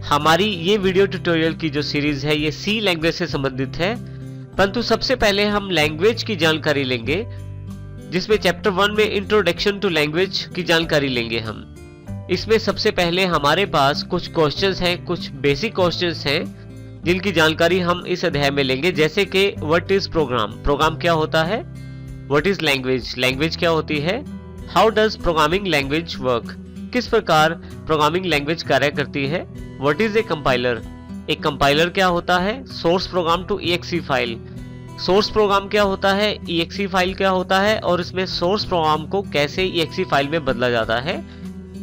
हमारी ये video tutorial की जो सीरीज है ये सी लैंग्वेज से संबंधित है, परंतु सबसे पहले हम लैंग्वेज की जानकारी लेंगे, जिसमें चैप्टर 1 में इंट्रोडक्शन टू लैंग्वेज की जानकारी लेंगे हम। इसमें सबसे पहले हमारे पास कुछ क्वेश्चंस हैं, कुछ बेसिक क्वेश्चंस हैं जिनकी जानकारी हम इस अध्याय में लेंगे, जैसे कि व्हाट इज प्रोग्राम, प्रोग्राम क्या होता है, व्हाट इज लैंग्वेज, लैंग्वेज क्या होती है, how does programming language work, किस प्रकार प्रोग्रामिंग लैंग्वेज कार्य करती है, व्हाट इज ए कंपाइलर, एक कंपाइलर क्या होता है, source program to EXE file, source program क्या होता है, EXE फाइल क्या होता है और इसमें सोर्स प्रोग्राम को कैसे EXE फाइल में बदला जाता है।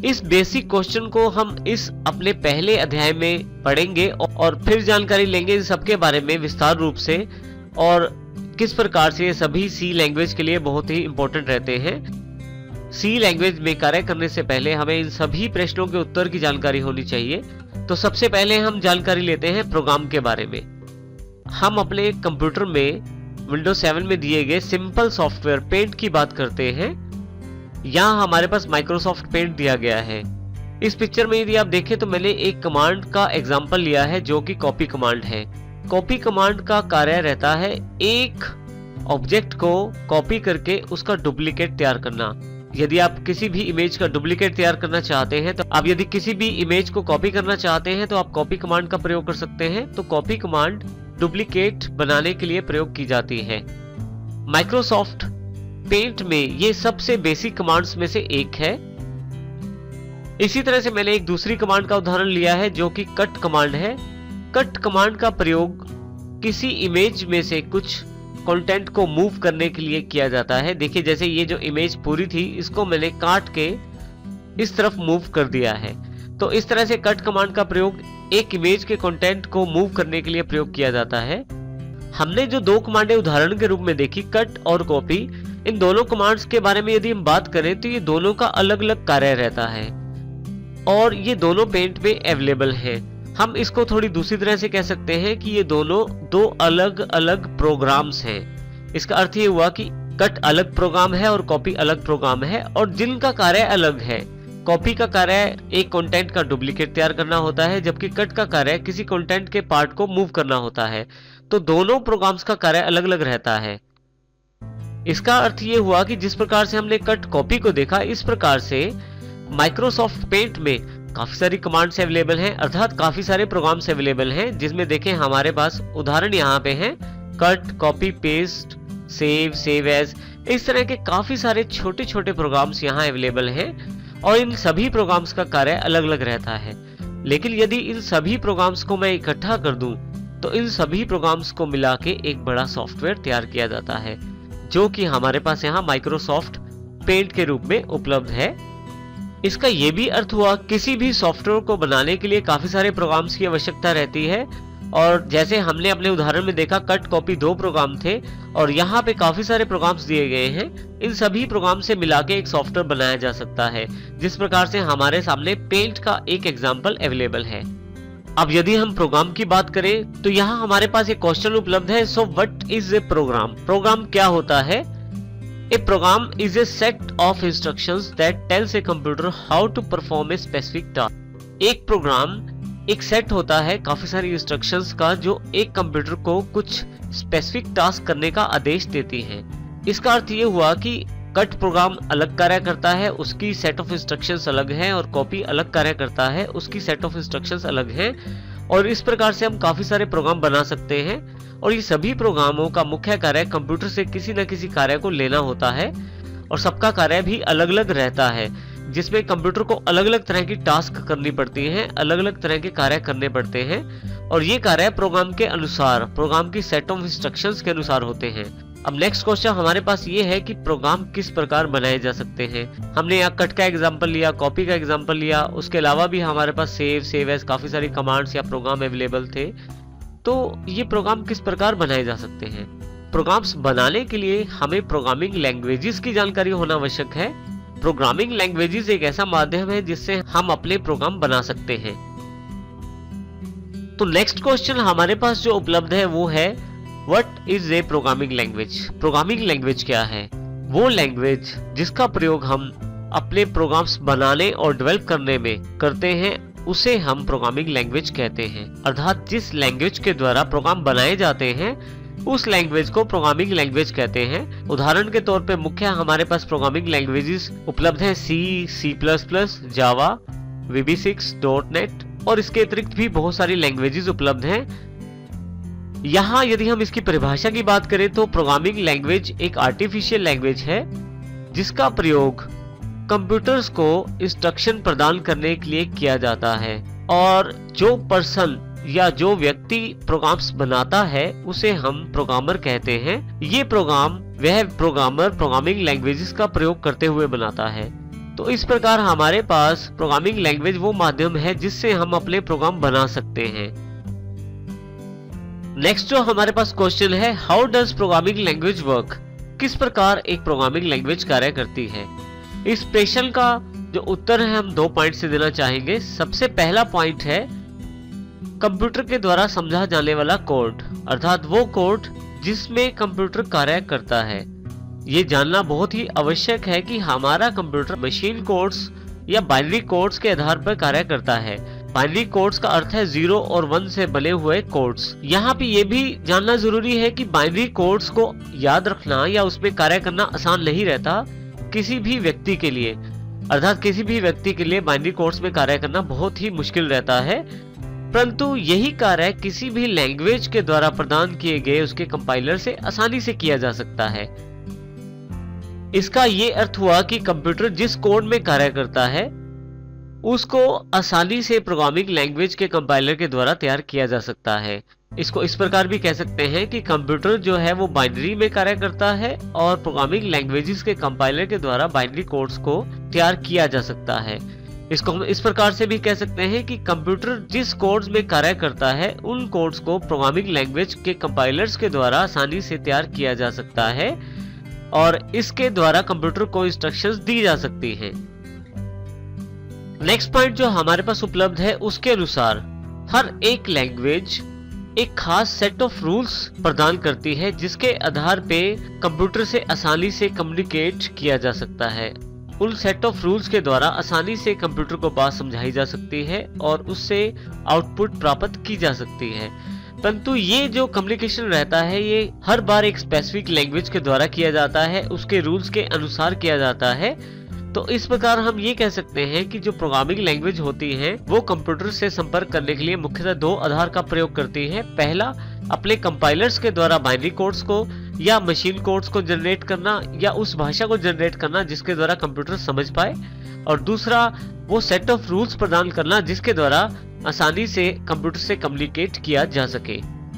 इस बेसिक क्वेश्चन को हम इस अपने पहले अध्याय में पढ़ेंगे और फिर जानकारी लेंगे इन सबके बारे में विस्तार रूप से और किस प्रकार से ये सभी सी लैंग्वेज के लिए बहुत ही इंपॉर्टेंट रहते हैं। सी लैंग्वेज में कार्य करने से पहले हमें इन सभी प्रश्नों के उत्तर की जानकारी होनी चाहिए। तो सबसे पहले हम जानकारी लेते हैं प्रोग्राम के बारे में। हम अपने कंप्यूटर में विंडोज 7 में दिए गए सिंपल सॉफ्टवेयर पेंट की बात करते हैं। यहाँ हमारे पास माइक्रोसॉफ्ट पेंट दिया गया है। इस पिक्चर में यदि आप देखें तो मैंने एक कमांड का एग्जांपल लिया है जो कि कॉपी कमांड है। कॉपी कमांड का कार्य रहता है एक ऑब्जेक्ट को कॉपी करके उसका डुप्लीकेट तैयार करना। यदि आप किसी भी इमेज का डुप्लीकेट तैयार करना चाहते हैं, तो आप यदि किसी भी इमेज को कॉपी करना चाहते हैं तो आप कॉपी कमांड का प्रयोग कर सकते हैं। तो कॉपी कमांड डुप्लीकेट बनाने के लिए प्रयोग की जाती है। माइक्रोसॉफ्ट पेंट में ये सबसे बेसिक कमांड्स में से एक है। इसी तरह से मैंने एक दूसरी कमांड का उदाहरण लिया है जो कि कट कमांड है। कट कमांड का प्रयोग किसी इमेज में से कुछ कंटेंट को मूव करने के लिए किया जाता है। देखिए, जैसे ये जो इमेज पूरी थी इसको मैंने काट के इस तरफ मूव कर दिया है। तो इस तरह से कट कमांड का प्रयोग एक इमेज के कंटेंट को मूव करने के लिए प्रयोग किया जाता है। हमने जो दो कमांडें उदाहरण के रूप में देखी, कट और कॉपी, इन दोनों कमांड्स के बारे में यदि हम बात करें तो ये दोनों का अलग अलग कार्य रहता है और ये दोनों पेंट में अवेलेबल है। हम इसको थोड़ी दूसरी तरह से कह सकते हैं कि ये दोनों दो अलग अलग प्रोग्राम्स हैं। इसका अर्थ ये हुआ कि कट अलग प्रोग्राम है और कॉपी अलग प्रोग्राम है और जिनका कार्य अलग है। कॉपी का कार्य एक कंटेंट का डुप्लीकेट तैयार करना होता है, जबकि कट का कार्य किसी कंटेंट के पार्ट को मूव करना होता है। तो दोनों प्रोग्राम्स का कार्य अलग अलग रहता है। इसका अर्थ ये हुआ कि जिस प्रकार से हमने कट कॉपी को देखा, इस प्रकार से माइक्रोसॉफ्ट पेंट में काफी सारी कमांड्स अवेलेबल हैं, अर्थात काफी सारे प्रोग्राम्स अवेलेबल हैं, जिसमें देखें हमारे पास उदाहरण यहाँ पे हैं, cut, copy, paste, save, save as, इस तरह के काफी सारे छोटे छोटे प्रोग्राम्स यहाँ अवेलेबल हैं और इन सभी प्रोग्राम्स का कार्य अलग अलग रहता है। लेकिन यदि इन सभी प्रोग्राम्स को मैं इकट्ठा कर दूं तो इन सभी प्रोग्राम्स को मिला के एक बड़ा सॉफ्टवेयर तैयार किया जाता है, जो कि हमारे पास यहाँ माइक्रोसॉफ्ट पेंट के रूप में उपलब्ध है। इसका यह भी अर्थ हुआ किसी भी सॉफ्टवेयर को बनाने के लिए काफी सारे प्रोग्राम्स की आवश्यकता रहती है और जैसे हमने अपने उदाहरण में देखा, कट कॉपी दो प्रोग्राम थे और यहाँ पे काफी सारे प्रोग्राम्स दिए गए हैं। इन सभी प्रोग्राम से मिला के एक सॉफ्टवेयर बनाया जा सकता है, जिस प्रकार से हमारे सामने पेंट का एक एग्जाम्पल अवेलेबल है। अब यदि हम प्रोग्राम की बात करें तो यहाँ हमारे पास एक क्वेश्चन उपलब्ध है। So what is a program, program क्या होता है? A program is a set of instructions that tells a computer how to perform a specific task. एक प्रोग्राम एक सेट होता है काफी सारी इंस्ट्रक्शंस का, जो एक कंप्यूटर को कुछ स्पेसिफिक टास्क करने का आदेश देती है। इसका अर्थ ये हुआ कि कट प्रोग्राम अलग कार्य करता है, उसकी सेट ऑफ इंस्ट्रक्शंस अलग है, और कॉपी अलग कार्य करता है, उसकी सेट ऑफ इंस्ट्रक्शंस अलग है। और इस प्रकार से हम काफी सारे प्रोग्राम बना सकते हैं और ये सभी प्रोग्रामों का मुख्य कार्य कंप्यूटर से किसी न किसी कार्य को लेना होता है और सबका कार्य भी अलग अलग रहता है, जिसमें कंप्यूटर को अलग अलग तरह की टास्क करनी पड़ती हैं, अलग अलग तरह के कार्य करने पड़ते हैं और ये कार्य प्रोग्राम के अनुसार, प्रोग्राम की सेट ऑफ इंस्ट्रक्शंस के अनुसार होते हैं। अब नेक्स्ट क्वेश्चन हमारे पास ये है कि प्रोग्राम किस प्रकार बनाए जा सकते हैं। हमने यहाँ कट का एग्जांपल लिया, कॉपी का एग्जांपल लिया, उसके अलावा भी हमारे पास सेव, सेव एज, काफी सारी कमांड्स या प्रोग्राम अवेलेबल थे। तो ये प्रोग्राम किस प्रकार बनाए जा सकते हैं? प्रोग्राम्स बनाने के लिए हमें प्रोग्रामिंग लैंग्वेजेस की जानकारी होना आवश्यक है। प्रोग्रामिंग लैंग्वेजेस एक ऐसा माध्यम है जिससे हम अपने प्रोग्राम बना सकते हैं। तो नेक्स्ट क्वेश्चन हमारे पास जो उपलब्ध है वो है what is A programming language. Programming language क्या है? वो लैंग्वेज जिसका प्रयोग हम अपने प्रोग्राम्स बनाने और डेवलप करने में करते हैं उसे हम प्रोग्रामिंग लैंग्वेज कहते हैं। अर्थात जिस लैंग्वेज के द्वारा प्रोग्राम बनाए जाते हैं उस लैंग्वेज को प्रोग्रामिंग लैंग्वेज कहते हैं। उदाहरण के तौर पे मुख्य हमारे पास प्रोग्रामिंग लैंग्वेजेस उपलब्ध है C++, जावा, VB6, .NET और इसके अतिरिक्त भी बहुत सारी लैंग्वेजेस उपलब्ध हैं। यहाँ यदि हम इसकी परिभाषा की बात करें तो प्रोग्रामिंग लैंग्वेज एक आर्टिफिशियल लैंग्वेज है जिसका प्रयोग कंप्यूटर्स को इंस्ट्रक्शन प्रदान करने के लिए किया जाता है, और जो पर्सन या जो व्यक्ति प्रोग्राम्स बनाता है उसे हम प्रोग्रामर कहते हैं। ये प्रोग्राम वह प्रोग्रामर प्रोग्रामिंग लैंग्वेजेस का प्रयोग करते हुए बनाता है। तो इस प्रकार हमारे पास प्रोग्रामिंग लैंग्वेज वो माध्यम है जिससे हम अपने प्रोग्राम बना सकते हैं। नेक्स्ट जो हमारे पास क्वेश्चन है, how does programming language work? किस प्रकार एक प्रोग्रामिंग लैंग्वेज कार्य करती है? इस प्रश्न का जो उत्तर है हम 2 पॉइंट से देना चाहेंगे। सबसे पहला पॉइंट है कंप्यूटर के द्वारा समझा जाने वाला कोड, अर्थात वो कोड जिसमें कंप्यूटर कार्य करता है। ये जानना बहुत ही आवश्यक है कि हमारा कंप्यूटर मशीन कोड्स या बाइनरी कोड्स के आधार पर कार्य करता है। बाइनरी कोड्स का अर्थ है 0 और 1 से बने हुए कोड्स। यहाँ पे ये भी जानना जरूरी है कि बाइनरी कोड्स को याद रखना या उसमें कार्य करना आसान नहीं रहता किसी भी व्यक्ति के लिए। अर्थात किसी भी व्यक्ति के लिए बाइनरी कोड्स में कार्य करना बहुत ही मुश्किल रहता है, परंतु यही कार्य किसी भी लैंग्वेज के द्वारा प्रदान किए गए उसके कंपाइलर से आसानी से किया जा सकता है। इसका ये अर्थ हुआ कि कंप्यूटर जिस कोड में कार्य करता है उसको आसानी से प्रोग्रामिंग लैंग्वेज के कंपाइलर के द्वारा तैयार किया जा सकता है। इसको इस प्रकार भी कह सकते हैं कि कंप्यूटर जो है वो बाइनरी में कार्य करता है और प्रोग्रामिंग लैंग्वेजेस के कंपाइलर के द्वारा बाइनरी कोड्स को तैयार किया जा सकता है। इसको हम इस प्रकार से भी कह सकते हैं कि कंप्यूटर जिस कोड्स में कार्य करता है उन कोड्स को प्रोग्रामिंग लैंग्वेज के कंपाइलर्स के द्वारा आसानी से तैयार किया जा सकता है और इसके द्वारा कंप्यूटर को इंस्ट्रक्शंस दी जा सकती हैं। नेक्स्ट पॉइंट जो हमारे पास उपलब्ध है उसके अनुसार हर एक लैंग्वेज एक खास सेट ऑफ रूल्स प्रदान करती है जिसके आधार पे कंप्यूटर से आसानी से कम्युनिकेट किया जा सकता है। उन सेट ऑफ रूल्स के द्वारा आसानी से कंप्यूटर को बात समझाई जा सकती है और उससे आउटपुट प्राप्त की जा सकती है। परंतु ये जो कम्युनिकेशन रहता है ये हर बार एक स्पेसिफिक लैंग्वेज के द्वारा किया जाता है, उसके रूल्स के अनुसार किया जाता है। तो इस प्रकार हम ये कह सकते हैं कि जो प्रोग्रामिंग लैंग्वेज होती है वो कंप्यूटर से संपर्क करने के लिए मुख्यतः 2 आधार का प्रयोग करती है। पहला, अपने कंपाइलर्स के द्वारा बाइनरी कोड्स को या मशीन कोड्स को जनरेट करना या उस भाषा को जनरेट करना जिसके द्वारा कंप्यूटर समझ पाए, और दूसरा वो सेट ऑफ रूल्स प्रदान करना जिसके द्वारा आसानी से कंप्यूटर से कम्युनिकेट किया जा सके।